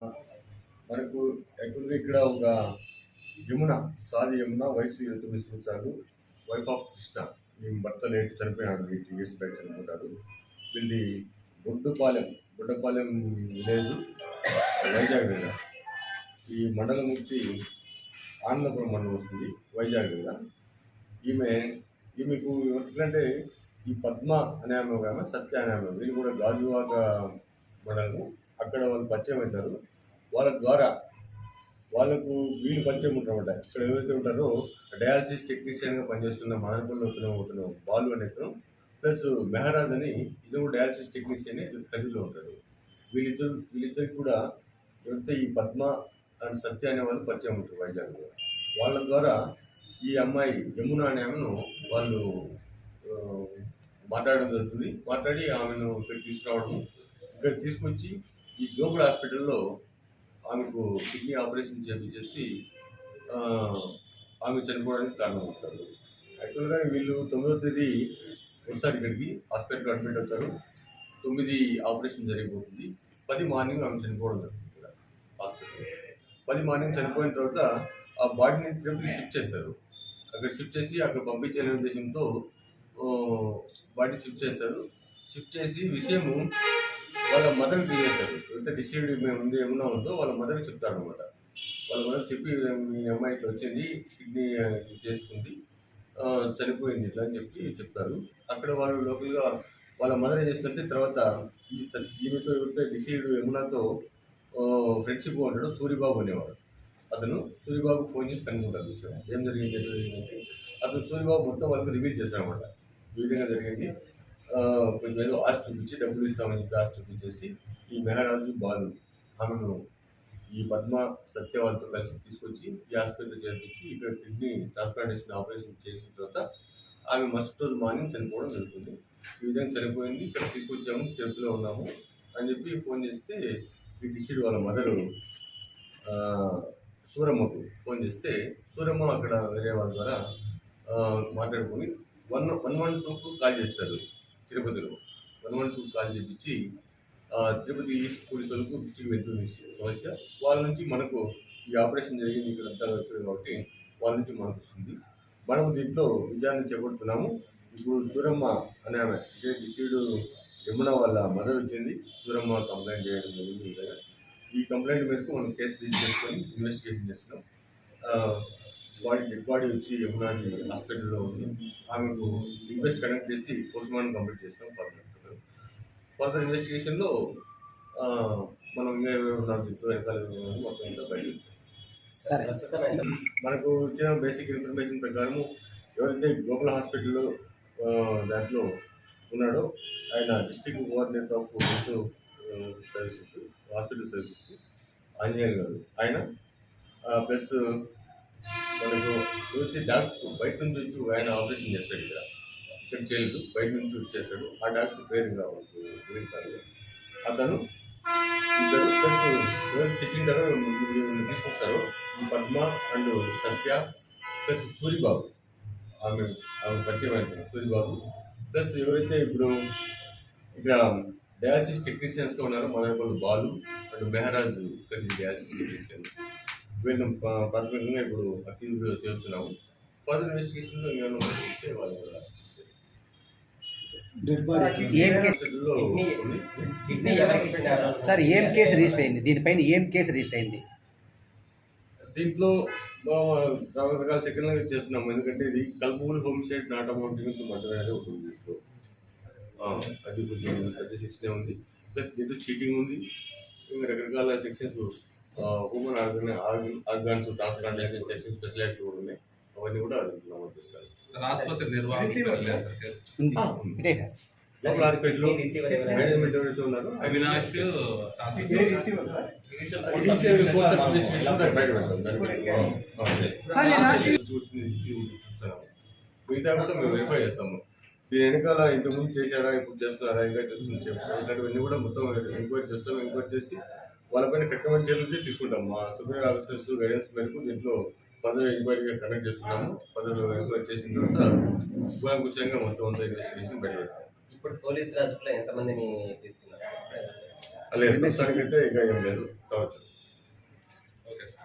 మనకు యాక్చువల్గా ఇక్కడ ఒక యమున యమున వయసు 29 సంవత్సరాలు, వైఫ్ ఆఫ్ కృష్ణ. ఈ భర్త లేట్ చనిపోయినాడు, 8 years బ్యాక్ చనిపోతాడు. వీళ్ళది బుడ్డపాలెం విలేజ్, వైజాగ్ దగ్గర. ఈ మండలం నుంచి ఆనందపురం మండలం వస్తుంది, వైజాగ్ దగ్గర. ఈమెకు ఎట్లంటే ఈ పద్మ అనే ఆమె, ఒక ఆమె సత్య అనే ఆమె, వీళ్ళు కూడా గాజువాక మండలము. అక్కడ వాళ్ళు పరిచయం అవుతారు. వాళ్ళ ద్వారా వాళ్ళకు వీళ్ళు పరిచయం ఉంటారన్నమాట. ఇక్కడ ఎవరైతే ఉంటారో డయాలసిస్ టెక్నీషియన్గా పనిచేస్తున్న మదనపల్లిలో బాలు అనే ఇతను, ప్లస్ మెహరాజ్ అని ఇతను డయాలసిస్ టెక్నీషియన్ కదిలో ఉంటాడు. వీళ్ళిద్దరికి కూడా ఎవరైతే ఈ పద్మ అండ్ సత్య అనే వాళ్ళు పరిచయం ఉంటారు వైజాగ్లో. వాళ్ళ ద్వారా ఈ అమ్మాయి యమున అనే ఆమెను వాళ్ళు మాట్లాడడం జరుగుతుంది. మాట్లాడి ఆమెను ఇక్కడ తీసుకురావడం, ఇక్కడ తీసుకొచ్చి ఈ గ్లోబల్ హాస్పిటల్లో ఆమెకు కిడ్నీ ఆపరేషన్ చేపించేసి ఆమె చనిపోవడానికి కారణమవుతారు. యాక్చువల్గా వీళ్ళు 9వ తేదీ వస్తారు, ఇక్కడికి హాస్పిటల్కి అడ్మిట్ అవుతారు. 9 ఆపరేషన్ జరిగిపోతుంది. 10 మార్నింగ్ ఆమె చనిపోవడం జరుగుతుంది ఇక్కడ హాస్పిటల్. 10 మార్నింగ్ చనిపోయిన తర్వాత ఆ బాడీని తిరుపతి షిఫ్ట్ చేస్తారు. అక్కడ షిఫ్ట్ చేసి అక్కడ పంపించాలనే ఉద్దేశంతో బాడీ షిఫ్ట్ చేస్తారు. షిఫ్ట్ చేసి విషయము వాళ్ళ మదర్కి తెలియజేస్తారు. ఎంత డిసీవ్డ్ ముందు ఏమన్నా ఉందో వాళ్ళ మదర్కి చెప్తాడు అనమాట. వాళ్ళ మదర్ చెప్పి, మీ అమ్మాయి ఇట్లా వచ్చింది, కిడ్నీ చేసుకుంది, చనిపోయింది ఇట్లా అని చెప్తారు. అక్కడ వాళ్ళు లోకల్గా వాళ్ళ మదర్ ఏం చేస్తుంటే, తర్వాత ఈమెతో ఎవరితో డిసీవ్డ్ యమునాతో ఫ్రెండ్షిప్గా ఉంటాడు సూరిబాబు అనేవాడు. అతను సూరిబాబుకి ఫోన్ చేసి కనుక్కుంటారు విషయం ఏం జరిగిందంటే, అతను సూరిబాబు మొత్తం వాళ్ళకి రివీల్ చేశాడు అనమాట. ఈ విధంగా జరిగింది, కొంచెం ఏదో ఆస్తి చూపించి డబ్బులు ఇస్తామని చెప్పి ఆస్తి చూపించేసి ఈ మెహరాజు బాలు ఆమెను ఈ పద్మ సత్య వాళ్ళతో కలిసి తీసుకొచ్చి ఈ హాస్పిటల్లో చేర్పించి ఇక్కడ కిడ్నీ ట్రాన్స్ప్లాంటేషన్ ఆపరేషన్ చేసిన తర్వాత ఆమె మస్ట్ రోజు మార్నింగ్ చనిపోవడం జరుగుతుంది. ఈ విధంగా చనిపోయింది, ఇక్కడ తీసుకొచ్చాము, తిరుపతిలో ఉన్నాము అని చెప్పి ఫోన్ చేస్తే, ఈ డిసీడ్ వాళ్ళ మదరు సూరమ్మకు ఫోన్ చేస్తే, సూరమ్మ అక్కడ వేరే వాళ్ళ ద్వారా మాట్లాడుకొని 112కు కాల్ చేస్తారు. తిరుపతిలో 112 కాల్ చేపించి తిరుపతి ఈస్ట్ పోలీస్ వాళ్ళకు దృష్టికి వెళ్తుంది సమస్య. వాళ్ళ నుంచి మనకు ఈ ఆపరేషన్ జరిగింది ఇక్కడ కాబట్టి వాళ్ళ నుంచి మనకు వస్తుంది. మనం దీంట్లో విచారణ చేపడుతున్నాము. ఇప్పుడు సూరమ్మ అనే ఆమె అంటే డిసీడ్ యమున వాళ్ళ మదర్ వచ్చింది, సూరమ్మ కంప్లైంట్ చేయడం జరిగింది. ఈ కంప్లైంట్ మేరకు మనం కేసు రిజిస్టర్ చేసుకొని ఇన్వెస్టిగేషన్ చేస్తున్నాం. డెడ్ బాడీ వచ్చి యమునాకి హాస్పిటల్లో ఉంది. ఆమెకు ఇన్వెస్ట్ కనెక్ట్ చేసి పోస్ట్ మార్టం కంప్లీట్ చేస్తాం. ఫర్దర్ ఇన్వెస్టిగేషన్లో మనం ఇంకా ఎవరు దీంట్లో వెనకాల మొత్తం ఇంకా బయట. మనకు ఇచ్చిన బేసిక్ ఇన్ఫర్మేషన్ ప్రకారము ఎవరైతే గ్లోబల్ హాస్పిటల్లో దాంట్లో ఉన్నాడో ఆయన district coordinator of health services, hospital services Anjaneyulu గారు ఆయన, ప్లస్ మనకు ఎవరైతే డాక్టర్ బయట నుంచి వచ్చి ఆయన ఆపరేషన్ చేస్తాడు, ఇక్కడ చేయలేదు, బయట నుంచి వచ్చేసాడు. ఆ డాక్టర్ పేరు కావాలి అతను ఇద్దరు, ప్లస్ ఎవరు తెచ్చింటారో తీసుకొస్తారో పద్మ అండ్ సత్య, ప్లస్ సూరిబాబు ఆమె పరిచయం అవుతుంది సూరిబాబు, ప్లస్ ఎవరైతే ఇప్పుడు ఇక్కడ డయాలసిస్ టెక్నీషియన్స్గా ఉన్నారో Madanapalle Balu and Mehraj dialysis technician, వీళ్ళని ప్రాథమికంగా ఇప్పుడు అక్యూజ్ చేస్తున్నాము. ఫర్దర్ ఇన్వెస్టిగేషన్లో ఏమైనా చేస్తే వాళ్ళు కూడా సార్ ఏం కేసు రిజిస్టర్ అయింది, దీనిపైన ఏం కేసు రిజిస్టర్ అయింది? దీంట్లో రకరకాల సెకండ్లుగా చేస్తున్నాము. ఎందుకంటే ఇది culpable homicide not amounting murder అనేది ఒకటి ఉంది. సో అది కొంచెం పెద్ద సెక్షన్ ఉంది. ప్లస్ దీంట్లో చీటింగ్ ఉంది, ఇంకా రకరకాల sections, human organs transplantation section speciality కూడా ఉన్నాయి. అవన్నీ కూడా నమోదిస్తారు. లోకల్ హాస్పిటల్లో మేనేజ్మెంట్ ఎవరైతే ఉన్నారో అవినాష్ చూస్తున్నాము. మిగతా కూడా మేము వెరిఫై చేస్తాము. దీని వెనకాల ఇంతకుముందు చేశారా, ఇప్పుడు చేస్తున్నారా, ఇంకా చేస్తుంది ఇట్లాంటివన్నీ కూడా మొత్తం ఎంక్వైరీ చేస్తాం. ఎంక్వైరీ చేసి వాళ్ళపైన కఠినమైన చర్యలు తీసుకుంటాం. మా సూపీరియర్ ఆఫీసర్స్ గైడెన్స్ మేరకు దీంట్లో ఫర్దర్ ఎంక్వైరీగా కండక్ట్ చేస్తున్నాము. ఫర్దర్ ఎంక్వైరీ చేసిన తర్వాత కూలంకుషంగా మొత్తం అంతా ఇన్వెస్టిగేషన్ బయట పెడతాం. ఇప్పుడు పోలీసు రాజులో ఎంతమందిని తీసుకున్నారు? అలాగే ప్రస్తుతానికైతే ఇంకా ఏం లేదు కావచ్చు. ఎస్